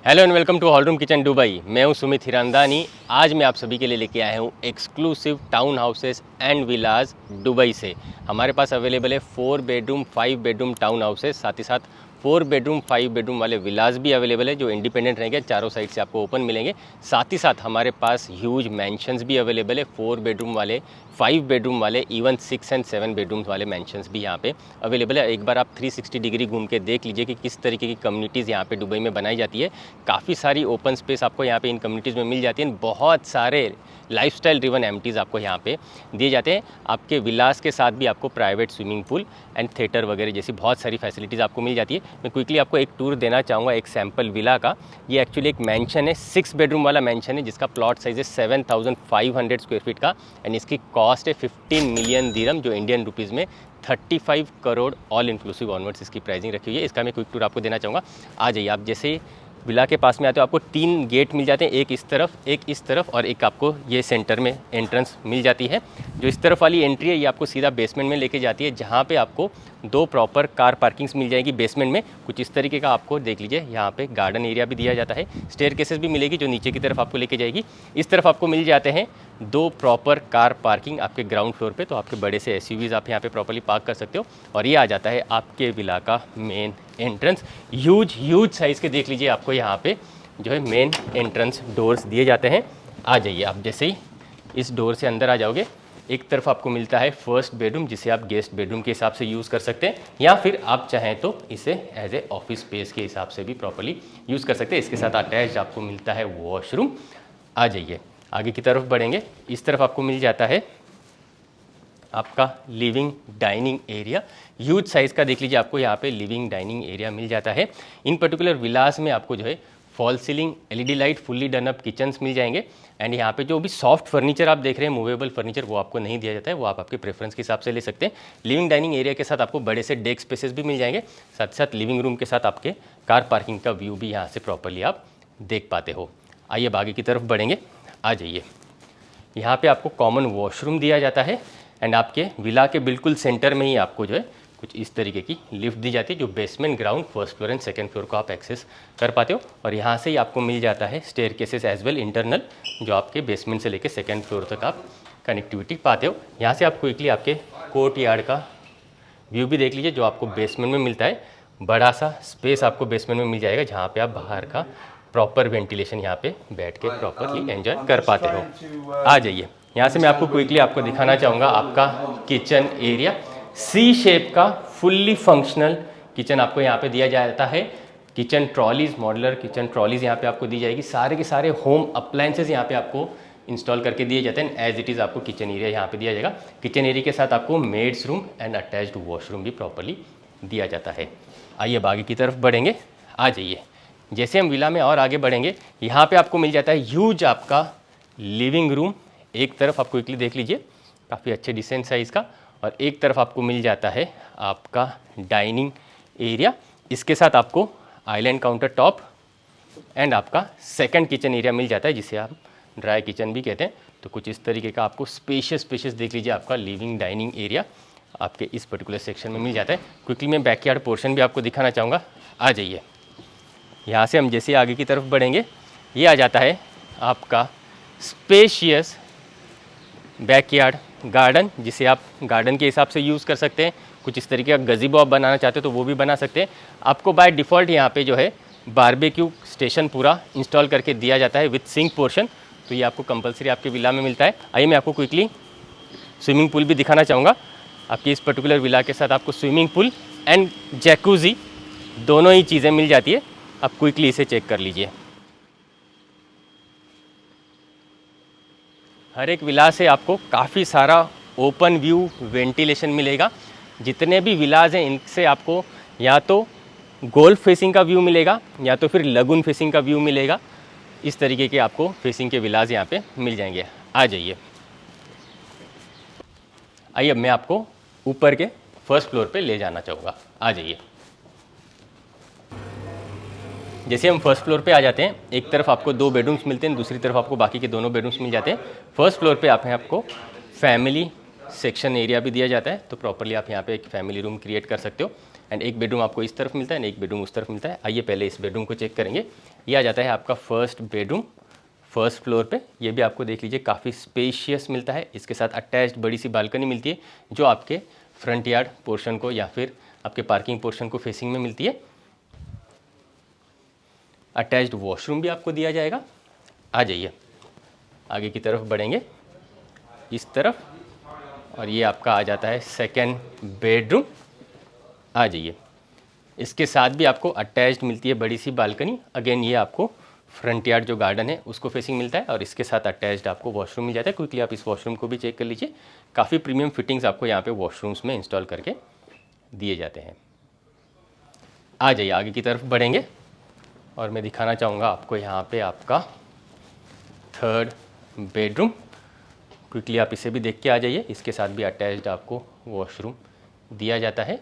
Hello and welcome to hall room kitchen Dubai. मैं हूं सुमित हिरानंदानी। आज मैं आप सभी के लिए लेके आया हूं exclusive town houses and villas Dubai से। हमारे पास अवेलेबल है 4 बेडरूम 5 बेडरूम टाउन हाउसेस, साथ ही साथ 4 बेडरूम 5 बेडरूम वाले विलाज भी अवेलेबल है जो इंडिपेंडेंट रहेंगे, चारों साइड से आपको ओपन मिलेंगे। साथ ही साथ हमारे पास ह्यूज मैंशंस भी अवेलेबल है, 4 बेडरूम वाले, 5 बेडरूम वाले, इवन 6 एंड 7 बेडरूम वाले मैंशंस भी यहाँ पे अवेलेबल है। एक बार आप 360 डिग्री घूम के देख लीजिए कि किस तरीके की कम्युनिटीज़ यहाँ पे दुबई में बनाई जाती है। काफ़ी सारी ओपन स्पेस आपको यहाँ पे इन कम्युनिटीज़ में मिल जाती है। बहुत सारे लाइफस्टाइल ड्रिवन एमिटीज़ आपको यहाँ पे दिए जाते हैं। आपके विलास के साथ भी आपको private swimming pool and theatre वगैरह जैसी बहुत सारी फैसिलिटीज़ आपको मिल जाती है। मैं क्विकली आपको एक टूर देना चाहूँगा एक सैम्पल विला का। ये एक्चुअली एक मैंशन है, 6 बेडरूम वाला मैंशन है जिसका प्लॉट साइज है 7,500 स्क्वायर फीट का एंड इसकी कॉस्ट है 15 मिलियन दिरहम जो इंडियन रुपीज़ में 35 करोड़ ऑल इंक्लूसिव ऑनवर्ड्स इसकी प्राइसिंग रखी हुई है। इसका मैं क्विक टूर आपको देना चाहूँगा। आ जाइए आप। जैसे विला के पास में आते हो आपको 3 गेट मिल जाते हैं, एक इस तरफ और एक आपको ये सेंटर में एंट्रेंस मिल जाती है। जो इस तरफ वाली एंट्री है ये आपको सीधा बेसमेंट में लेके जाती है जहाँ पे आपको 2 प्रॉपर कार पार्किंग्स मिल जाएगी बेसमेंट में। कुछ इस तरीके का आपको देख लीजिए, यहाँ पे गार्डन एरिया भी दिया जाता है, स्टेयरकेसेस भी मिलेगी जो नीचे की तरफ आपको लेके जाएगी। इस तरफ आपको मिल जाते हैं 2 प्रॉपर कार पार्किंग आपके ग्राउंड फ्लोर पे, तो आपके बड़े से एसयूवीज आप यहाँ पे प्रॉपर्ली पार्क कर सकते हो। और ये आ जाता है आपके विला का मेन एंट्रेंस। ह्यूज साइज़ के देख लीजिए आपको यहाँ पे जो है मेन एंट्रेंस डोर्स दिए जाते हैं। आ जाइए आप। जैसे ही इस डोर से अंदर आ जाओगे एक तरफ आपको मिलता है फर्स्ट बेडरूम जिसे आप गेस्ट बेडरूम के हिसाब से यूज़ कर सकते हैं या फिर आप चाहें तो इसे एज ए ऑफिस स्पेस के हिसाब से भी प्रॉपर्ली यूज़ कर सकते हैं। इसके साथ अटैच आपको मिलता है वॉशरूम। आ जाइए आगे की तरफ बढ़ेंगे। इस तरफ आपको मिल जाता है आपका living dining area. Huge size का देख लीजिए आपको यहाँ पे लिविंग डाइनिंग एरिया मिल जाता है। इन पर्टिकुलर विलास में आपको जो है false ceiling, LED light, fully done up kitchens मिल जाएंगे एंड यहाँ पे जो भी सॉफ्ट फर्नीचर आप देख रहे हैं, मूवेबल फर्नीचर, वो आपको नहीं दिया जाता है, वो आप आपके प्रेफरेंस के हिसाब से ले सकते हैं। लिविंग डाइनिंग एरिया के साथ आपको बड़े से डेस्क स्पेसेस भी मिल जाएंगे, साथ ही साथ लिविंग रूम के साथ आपके कार पार्किंग का व्यू भी यहाँ से प्रॉपरली आप देख पाते हो। आइए अब आगे की तरफ बढ़ेंगे। आ जाइए। यहाँ पे आपको कॉमन वॉशरूम दिया जाता है एंड आपके विला के बिल्कुल सेंटर में ही आपको जो है कुछ इस तरीके की लिफ्ट दी जाती है जो basement, ground, first floor and second floor को आप एक्सेस कर पाते हो। और यहाँ से ही आपको मिल जाता है स्टेयरकेसेस एज वेल इंटरनल जो आपके बेसमेंट से लेकर सेकंड फ्लोर तक आप कनेक्टिविटी पाते हो। यहाँ से आप क्विकली आपके कोर्ट यार्ड का व्यू भी देख लीजिए जो आपको बेसमेंट में मिलता है। बड़ा सा स्पेस आपको बेसमेंट में मिल जाएगा जहाँ पे आप बाहर का प्रॉपर वेंटिलेशन यहाँ पे बैठ के प्रॉपरली एंजॉय कर पाते हो। आ जाइए। यहाँ से मैं आपको क्विकली आपको दिखाना चाहूँगा आपका किचन एरिया। सी शेप का फुल्ली फंक्शनल किचन आपको यहाँ पे दिया जाता है। Kitchen trolleys, modular kitchen trolleys यहाँ पे आपको दी जाएगी। सारे के सारे होम अप्लायंसेज यहाँ पे आपको इंस्टॉल करके दिए जाते हैं। एज इट इज़ आपको किचन एरिया यहाँ पे दिया जाएगा। किचन एरिया के साथ आपको maids room and attached washroom भी प्रॉपरली दिया जाता है। आइए अब आगे की तरफ बढ़ेंगे। आ जाइए। जैसे हम विला में और आगे बढ़ेंगे यहाँ पे आपको मिल जाता है ह्यूज आपका लिविंग रूम। एक तरफ आप क्विकली देख लीजिए, काफ़ी अच्छे डिसेंट साइज़ का, और एक तरफ आपको मिल जाता है आपका डाइनिंग एरिया। इसके साथ आपको आइलैंड काउंटर टॉप एंड आपका सेकंड किचन एरिया मिल जाता है जिसे आप ड्राई किचन भी कहते हैं। तो कुछ इस तरीके का आपको स्पेशियस देख लीजिए आपका लिविंग डाइनिंग एरिया आपके इस पर्टिकुलर सेक्शन में मिल जाता है। क्विकली मैं बैकयार्ड पोर्शन भी आपको दिखाना चाहूँगा। आ जाइए। यहाँ से हम जैसे आगे की तरफ बढ़ेंगे ये आ जाता है आपका स्पेशियस बैकयार्ड गार्डन जिसे आप गार्डन के हिसाब से यूज़ कर सकते हैं। कुछ इस तरीके का गज़ीबो आप बनाना चाहते हो तो वो भी बना सकते हैं। आपको बाय डिफ़ॉल्ट यहाँ पे जो है बारबेक्यू स्टेशन पूरा इंस्टॉल करके दिया जाता है विथ सिंक पोर्शन, तो ये आपको कंपलसरी आपके विला में मिलता है। आइए मैं आपको क्विकली स्विमिंग पूल भी दिखाना चाहूँगा। आपकी इस पर्टिकुलर विला के साथ आपको स्विमिंग पूल एंड जैकुज़ी दोनों ही चीज़ें मिल जाती है। आप क्विकली इसे चेक कर लीजिए। हर एक विला से आपको काफ़ी सारा ओपन व्यू वेंटिलेशन मिलेगा। जितने भी विलाज हैं इनसे आपको या तो गोल्फ फेसिंग का व्यू मिलेगा या तो फिर लगून फेसिंग का व्यू मिलेगा। इस तरीके के आपको फेसिंग के विलाज यहाँ पे मिल जाएंगे। आ जाइए। आइए अब मैं आपको ऊपर के फर्स्ट फ्लोर पे ले जाना चाहूँगा। आ जाइए। जैसे हम फर्स्ट फ्लोर पे आ जाते हैं एक तरफ आपको 2 बेडरूम्स मिलते हैं, दूसरी तरफ आपको बाकी के दोनों बेडरूम्स मिल जाते हैं। फर्स्ट फ्लोर पे आपको फैमिली सेक्शन एरिया भी दिया जाता है, तो प्रॉपरली आप यहाँ पे एक फैमिली रूम क्रिएट कर सकते हो एंड एक बेडरूम आपको इस तरफ मिलता है एंड एक बेडरूम उस तरफ मिलता है। आइए पहले इस बेडरूम को चेक करेंगे। ये आ जाता है आपका फर्स्ट बेडरूम फर्स्ट फ्लोर पे। ये भी आपको देख लीजिए काफ़ी स्पेशियस मिलता है। इसके साथ अटैच्ड बड़ी सी बालकनी मिलती है जो आपके फ्रंट यार्ड पोर्शन को या फिर आपके पार्किंग पोर्शन को फेसिंग में मिलती है। अटैच्ड वॉशरूम भी आपको दिया जाएगा। आ जाइए आगे की तरफ बढ़ेंगे इस तरफ, और ये आपका आ जाता है सेकेंड बेडरूम। आ जाइए, इसके साथ भी आपको अटैच्ड मिलती है बड़ी सी बालकनी। अगेन ये आपको फ्रंट यार्ड जो गार्डन है उसको फेसिंग मिलता है, और इसके साथ अटैच्ड आपको वॉशरूम मिल जाता है। क्विकली आप इस वॉशरूम को भी चेक कर लीजिए। काफ़ी प्रीमियम फिटिंग्स आपको यहाँ पे वॉशरूम्स में इंस्टॉल करके दिए जाते हैं। आ जाइए आगे की तरफ बढ़ेंगे और मैं दिखाना चाहूँगा आपको यहाँ पे आपका थर्ड बेडरूम। क्विकली आप इसे भी देख के आ जाइए। इसके साथ भी अटैच्ड आपको वॉशरूम दिया जाता है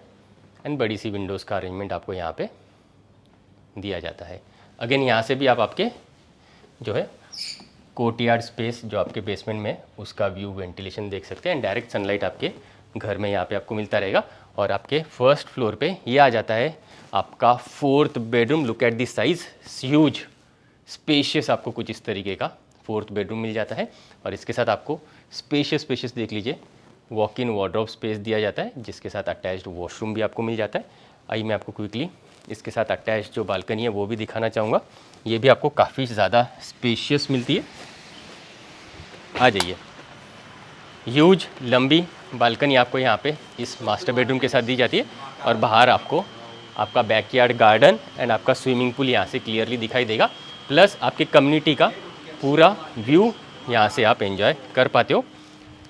एंड बड़ी सी विंडोज़ का अरेंजमेंट आपको यहाँ पे दिया जाता है। अगेन यहाँ से भी आप आपके जो है कोर्टयार्ड स्पेस जो आपके बेसमेंट में उसका व्यू वेंटिलेशन देख सकते हैं एंड डायरेक्ट सनलाइट आपके घर में यहाँ पे आपको मिलता रहेगा। और आपके फर्स्ट फ्लोर पे ये आ जाता है आपका fourth bedroom. Look at this size, huge spacious आपको कुछ इस तरीके का फोर्थ बेडरूम मिल जाता है। और इसके साथ आपको स्पेशियस देख लीजिए वॉक इन वार्डरोब स्पेस दिया जाता है जिसके साथ अटैच्ड वॉशरूम भी आपको मिल जाता है। आइए मैं आपको क्विकली इसके साथ अटैच्ड जो बालकनी है वो भी दिखाना चाहूँगा। ये भी आपको काफ़ी ज़्यादा स्पेशियस मिलती है। आ जाइए, ह्यूज लंबी बालकनी आपको यहाँ पे इस मास्टर बेडरूम के साथ दी जाती है, और बाहर आपको आपका बैकयार्ड गार्डन एंड आपका स्विमिंग पूल यहाँ से क्लियरली दिखाई देगा। प्लस आपके कम्युनिटी का पूरा व्यू यहाँ से आप एंजॉय कर पाते हो।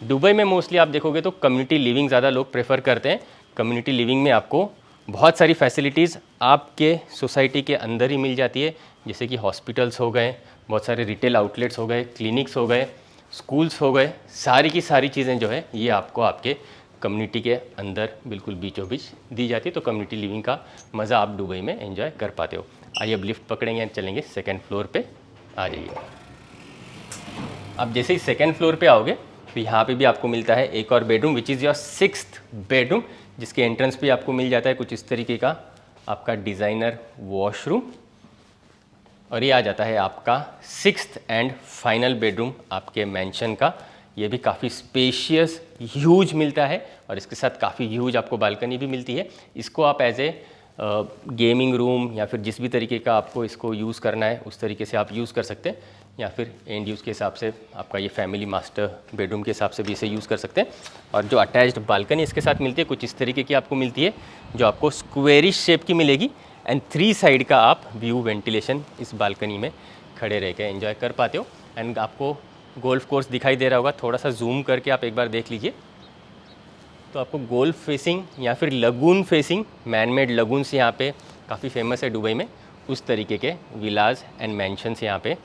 दुबई में मोस्टली आप देखोगे तो कम्युनिटी लिविंग ज़्यादा लोग प्रेफर करते हैं। कम्युनिटी लिविंग में आपको बहुत सारी फैसिलिटीज़ आपके सोसाइटी के अंदर ही मिल जाती है, जैसे कि हॉस्पिटल्स हो गए, बहुत सारे रिटेल आउटलेट्स हो गए, क्लिनिक्स हो गए, स्कूल्स हो गए। सारी की सारी चीज़ें जो है ये आपको आपके कम्युनिटी के अंदर बिल्कुल बीचों बीच दी जाती है। तो कम्युनिटी लिविंग का मज़ा आप दुबई में एंजॉय कर पाते हो। आइए अब लिफ्ट पकड़ेंगे एंड चलेंगे सेकेंड फ्लोर पे। आ जाइए, अब जैसे ही सेकेंड फ्लोर पे आओगे तो यहाँ पे भी आपको मिलता है एक और bedroom which is your sixth bedroom, जिसके एंट्रेंस पे आपको मिल जाता है कुछ इस तरीके का आपका डिज़ाइनर वॉशरूम। और ये आ जाता है आपका सिक्स्थ एंड फाइनल बेडरूम आपके मैंशन का। ये भी काफ़ी स्पेशियस ह्यूज मिलता है, और इसके साथ काफ़ी ह्यूज आपको बालकनी भी मिलती है। इसको आप एज ए गेमिंग रूम या फिर जिस भी तरीके का आपको इसको यूज़ करना है उस तरीके से आप यूज़ कर सकते हैं, या फिर एंड यूज़ के हिसाब से आपका ये फैमिली मास्टर बेडरूम के हिसाब से भी इसे यूज़ कर सकते हैं। और जो अटैच्ड बालकनी इसके साथ मिलती है कुछ इस तरीके की आपको मिलती है, जो आपको स्क्वेरिश शेप की मिलेगी एंड 3 साइड का आप व्यू वेंटिलेशन इस बालकनी में खड़े रह के एंजॉय कर पाते हो। एंड आपको गोल्फ कोर्स दिखाई दे रहा होगा, थोड़ा सा जूम करके आप एक बार देख लीजिए तो आपको गोल्फ फेसिंग या फिर लगून फेसिंग, मैनमेड लगून्स यहाँ पे काफ़ी फेमस है दुबई में, उस तरीके के विलाज एंड मैंशंस यहाँ पे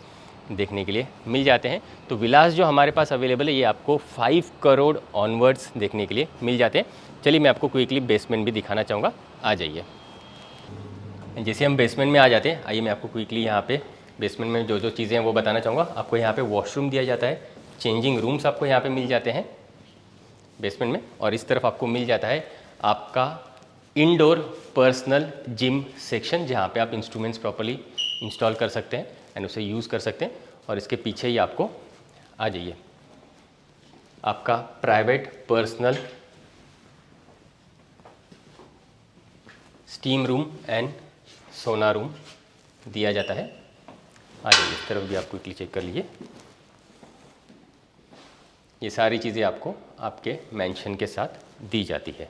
देखने के लिए मिल जाते हैं। तो विलास जो हमारे पास अवेलेबल है ये आपको 5 करोड़ ऑनवर्ड्स देखने के लिए मिल जाते हैं। चलिए मैं आपको क्विकली बेसमेंट भी दिखाना चाहूँगा। आ जाइए, जैसे हम बेसमेंट में आ जाते हैं, आइए मैं आपको क्विकली यहाँ पे बेसमेंट में जो जो चीज़ें हैं वो बताना चाहूँगा। आपको यहाँ पे वॉशरूम दिया जाता है, चेंजिंग रूम्स आपको यहाँ पे मिल जाते हैं बेसमेंट में, और इस तरफ आपको मिल जाता है आपका इंडोर पर्सनल जिम सेक्शन, जहाँ पे आप इंस्ट्रूमेंट्स प्रॉपर्ली इंस्टॉल कर सकते हैं एंड उसे यूज़ कर सकते हैं। और इसके पीछे ही आपको आ जाइए आपका private personal steam room and सोना रूम दिया जाता है। आ जाइए, इस तरफ भी आप क्विकली चेक कर लीजिए। ये सारी चीज़ें आपको आपके मैंशन के साथ दी जाती है।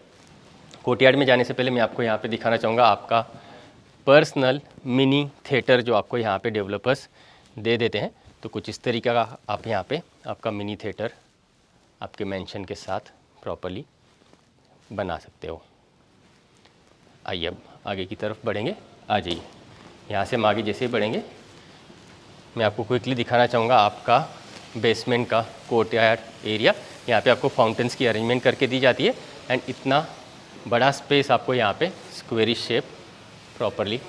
कोर्टयार्ड में जाने से पहले मैं आपको यहाँ पे दिखाना चाहूँगा आपका पर्सनल मिनी थिएटर जो आपको यहाँ पे डेवलपर्स दे देते हैं। तो कुछ इस तरीके का आप यहाँ पे आपका मिनी थिएटर आपके मैंशन के साथ प्रॉपर्ली बना सकते हो। आइए अब आगे की तरफ बढ़ेंगे। आ जाइए, यहाँ से हम आगे जैसे ही बढ़ेंगे मैं आपको क्विकली दिखाना चाहूँगा आपका बेसमेंट का कोर्टयार्ड एरिया। यहाँ पे आपको फाउंटेन्स की अरेंजमेंट करके दी जाती है एंड इतना बड़ा स्पेस आपको यहाँ पे स्क्वेरिश शेप प्रॉपर्ली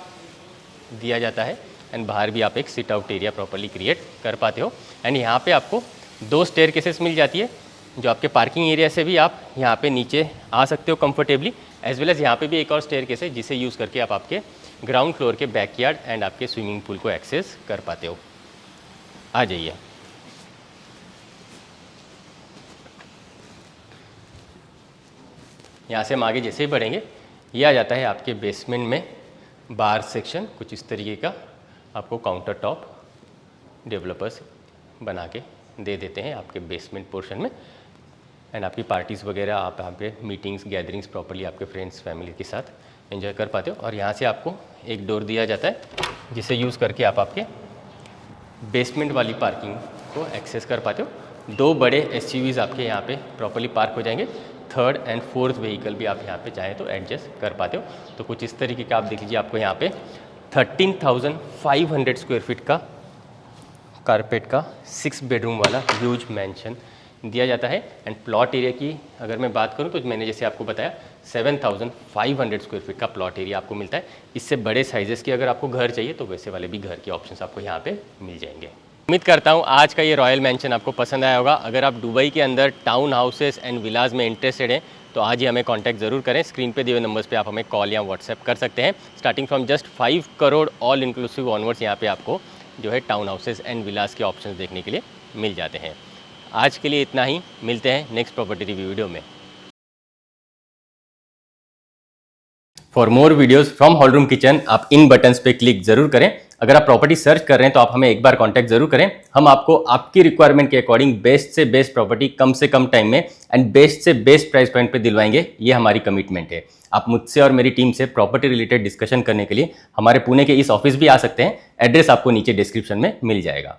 दिया जाता है एंड बाहर भी आप एक sit out area properly create कर पाते हो। एंड यहाँ पे आपको 2 स्टेयरकेसेस मिल जाती है, जो आपके पार्किंग एरिया से भी आप यहाँ पे नीचे आ सकते हो कंफर्टेबली एज वेल एज यहाँ पे भी एक और स्टेयरकेस है जिसे यूज़ करके आप आपके ग्राउंड फ्लोर के बैकयार्ड एंड आपके स्विमिंग पूल को एक्सेस कर पाते हो। आ जाइए। यहाँ से हम आगे जैसे ही बढ़ेंगे ये आ जाता है आपके बेसमेंट में बार सेक्शन। कुछ इस तरीके का आपको काउंटर टॉप डेवलपर्स बना के दे देते हैं आपके बेसमेंट पोर्शन में। एंड आपकी पार्टीज़ वगैरह आप यहाँ पे मीटिंग्स गैदरिंग्स प्रॉपर्ली आपके फ्रेंड्स फैमिली के साथ एंजॉय कर पाते हो। और यहाँ से आपको एक डोर दिया जाता है जिसे यूज़ करके आप आपके बेसमेंट वाली पार्किंग को एक्सेस कर पाते हो। 2 बड़े SUVs आपके यहाँ पे प्रॉपर्ली पार्क हो जाएंगे। 3rd एंड 4th व्हीकल भी आप यहाँ पे चाहें तो एडजस्ट कर पाते हो। तो कुछ इस तरीके का आप देख लीजिए, आपको यहाँ पे 13,500 स्क्वायर फीट का कारपेट का 6 बेडरूम वाला ह्यूज मैंशन दिया जाता है। एंड प्लॉट एरिया की अगर मैं बात करूं तो मैंने जैसे आपको बताया 7,500 स्क्वायर फीट का प्लॉट एरिया आपको मिलता है। इससे बड़े साइजेस की अगर आपको घर चाहिए तो वैसे वाले भी घर के ऑप्शंस आपको यहाँ पे मिल जाएंगे। उम्मीद करता हूँ आज का ये रॉयल मैंशन आपको पसंद आया होगा। अगर आप दुबई के अंदर टाउन हाउसेस एंड विलाज में इंटरेस्टेड हैं तो आज ही हमें कॉन्टैक्ट ज़रूर करें। स्क्रीन पे दिए हुए नंबर्स पे आप हमें कॉल या व्हाट्सएप कर सकते हैं। Starting from just 5 crore all inclusive onwards यहाँ पे आपको जो है टाउन हाउसेस एंड विलास के ऑप्शंस देखने के लिए मिल जाते हैं। आज के लिए इतना ही, मिलते हैं नेक्स्ट प्रॉपर्टी रिव्यू वीडियो में। For more videos from hall room kitchen आप इन बटन्स पे क्लिक जरूर करें। अगर आप प्रॉपर्टी सर्च कर रहे हैं तो आप हमें एक बार कांटेक्ट जरूर करें। हम आपको आपकी रिक्वायरमेंट के अकॉर्डिंग बेस्ट से बेस्ट प्रॉपर्टी कम से कम टाइम में एंड बेस्ट से बेस्ट प्राइस पॉइंट पे दिलवाएंगे। ये हमारी कमिटमेंट है। आप मुझसे और मेरी टीम से प्रॉपर्टी रिलेटेड डिस्कशन करने के लिए हमारे पुणे के इस ऑफिस भी आ सकते हैं। एड्रेस आपको नीचे डिस्क्रिप्शन में मिल जाएगा।